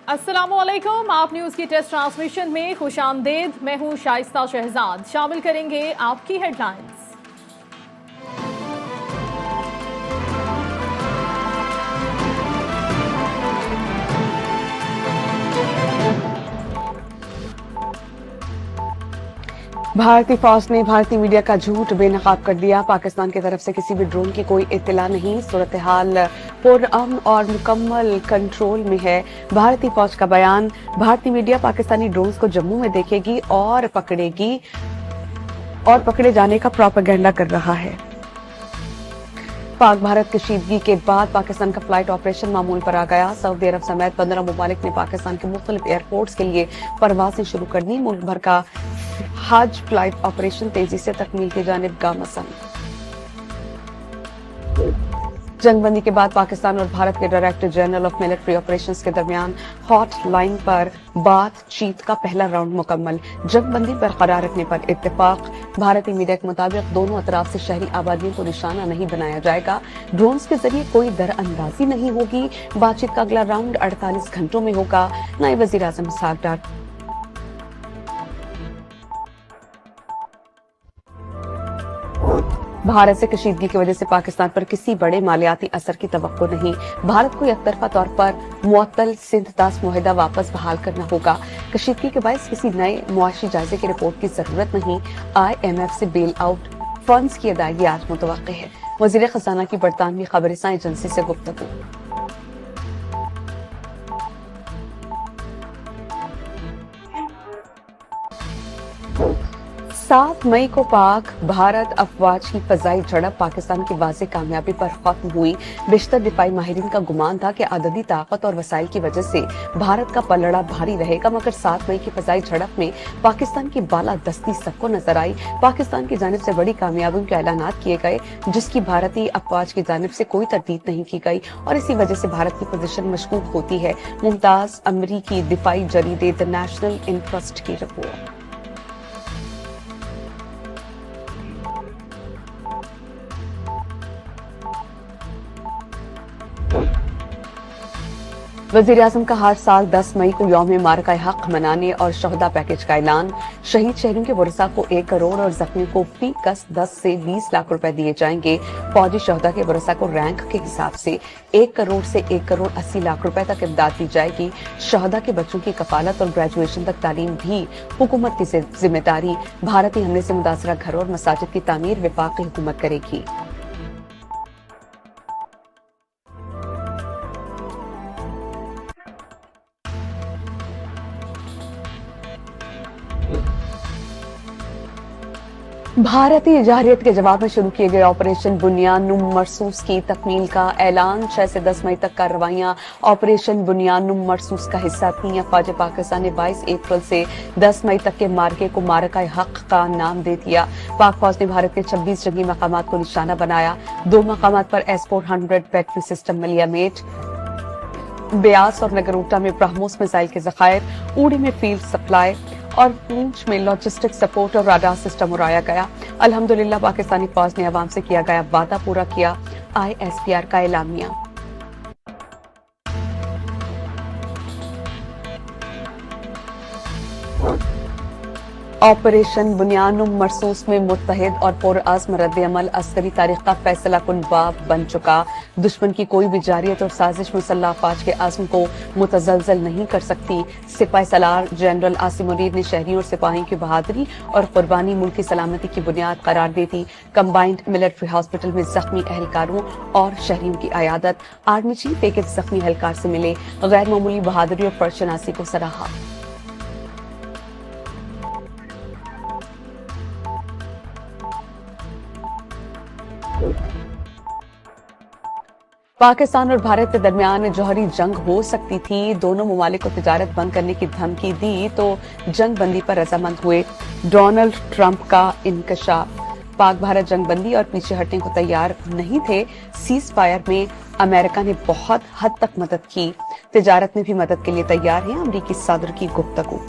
अस्सलामुअलैकुम। आप न्यूज की टेस्ट ट्रांसमिशन में खुश आमदेद। मैं हूं शाइस्ता शहजाद। शामिल करेंगे आपकी हेडलाइंस। भारतीय फौज ने भारतीय मीडिया का झूठ बेनकाब कर दिया। पाकिस्तान की तरफ से किसी भी ड्रोन की कोई इत्तला नहीं। सूरत हाल पुरअमन और मुकम्मल कंट्रोल में है। भारतीय फौज का बयान, भारतीय मीडिया पाकिस्तानी ड्रोन्स को जम्मू में देखेगी और पकड़ेगी और पकड़े जाने का प्रोपेगेंडा कर रहा है। पाक भारत कशीदगी के बाद पाकिस्तान का फ्लाइट ऑपरेशन मामूल पर आ गया। सऊदी अरब समेत 15 मुमालिक ने पाकिस्तान के मुख्तलिफ एयरपोर्ट्स के लिए परवाजें शुरू कर दी। मुल्क भर का हज फ्लाइट ऑपरेशन तेजी से तकमील की जानिब गामसन। जंगबंदी के बाद पाकिस्तान और भारत के director general of military operations के दरमियान हॉट लाइन पर बातचीत का पहला राउंड मुकम्मल। जंगबंदी बरकरार रखने पर इत्तेफाक। भारतीय मीडिया के मुताबिक दोनों अतराफ से शहरी आबादियों को निशाना नहीं बनाया जाएगा। ड्रोन्स के जरिए कोई दरअंदाजी नहीं होगी। बातचीत का अगला राउंड 48 घंटों में होगा। नायब वजीर आजम इसहाक डार भारत से कशीदगी की वजह से पाकिस्तान पर किसी बड़े मालियाती असर की तवक्को नहीं। भारत को एकतरफा तौर पर मुअत्तल सिंध तास मुआहिदा वापस बहाल करना होगा। कशीदगी के बायस किसी नए मुआशी जायजे की रिपोर्ट की जरूरत नहीं। IMF से बेल आउट फंड्स की अदायगी आज मुतवक्किल है। वजीर खजाना की बरतानवी खबरसां एजेंसी से गुफ्तगू। 7 मई को पाक भारत अफवाज की फजाई झड़प पाकिस्तान की वाज़ेह कामयाबी पर खत्म हुई। बेशतर दिफाई माहिरीन का गुमान था कि अददी ताकत और वसाइल की वजह से भारत का पलड़ा भारी रहेगा, मगर 7 मई की फजाई झड़प में पाकिस्तान की बालादस्ती सबको नजर आई। पाकिस्तान की जानिब से बड़ी कामयाबियों के ऐलानात किए गए, जिसकी भारतीय अफवाज की जानिब से कोई तरदीद नहीं की गई और इसी वजह से भारत की पोजीशन मशकूक होती है। मुमताज अमरीकी दिफाई जरीदे द नेशनल इंटरेस्ट की रिपोर्ट। वज़ीर आज़म का हर साल 10 मई को यौम मारका हक मनाने और शहदा पैकेज का ऐलान। शहीद शहरियों के वरसा को 1 करोड़ और जख्मियों को फी कस 10 से 20 लाख रुपए दिए जाएंगे। फौजी शहदा के वरसा को रैंक के हिसाब से 1 करोड़ से 1 करोड़ 80 लाख रुपए तक इमदाद दी जाएगी। शहदा के बच्चों की कफालत और ग्रेजुएशन तक तालीम भी हुकूमत की जिम्मेदारी। भारतीय हमले से मुतासरा घरों और मसाजिद की तामीर वफाकी हुकूमत करेगी। भारतीय जारहियत के जवाब में शुरू किए गए ऑपरेशन बुनियानुम मरसूस की तकमील का ऐलान। 6 से 10 मई तक कार्रवाइयां ऑपरेशन बुनियानुम मरसूस का हिस्सा थी। अफवाज पाकिस्तान ने 22 अप्रैल से 10 मई तक के मार्के को मारका हक का नाम दे दिया। पाक फौज ने भारत के 26 जंगी मकामात को निशाना बनाया। 2 मकामात पर S-400 बैटरी सिस्टम मलियामेट, ब्यास और नगरोटा में ब्रह्मोस मिसाइल के जखायर, उड़ी में फील्ड सप्लाई और पूंछ में लॉजिस्टिक सपोर्ट और राडार सिस्टम उड़ाया गया। अल्हम्दुलिल्लाह पाकिस्तानी फौज ने अवाम से किया गया वादा पूरा किया। ISPR का एलामिया। ऑपरेशन बुनियानुम मरसूस में मुत्तहिद और पुरअज़्म रद्द-ए-अमल अस्करी तारीख का फैसला कुन बाब बन चुका। दुश्मन की कोई भी जारियत और साजिश मुसल्लह अफवाज के अज़्म को मुतज़लज़ल नहीं कर सकती। सिपाही सालार जनरल आसिम मुनीर ने शहरियों और सिपाहियों की बहादुरी और कुर्बानी मुल्क की सलामती की बुनियाद करार दी थी। कंबाइंड मिलिट्री हॉस्पिटल में जख्मी एहलकारों और शहरियों की अयादत। आर्मी चीफ एक जख्मी एहलकार से मिले, गैर मामूली बहादुरी और फर्शनासी को सराहा। पाकिस्तान और भारत के दरमियान जौहरी जंग हो सकती थी। दोनों ममालिक को तिजारत बंद करने की धमकी दी तो जंग बंदी पर रजामंद हुए। डोनाल्ड ट्रंप का इंकशाफ। पाक भारत जंग बंदी और पीछे हटने को तैयार नहीं थे। सीज फायर में अमेरिका ने बहुत हद तक मदद की। तिजारत में भी मदद के लिए तैयार है। अमरीकी सदर की गुफ्तगू।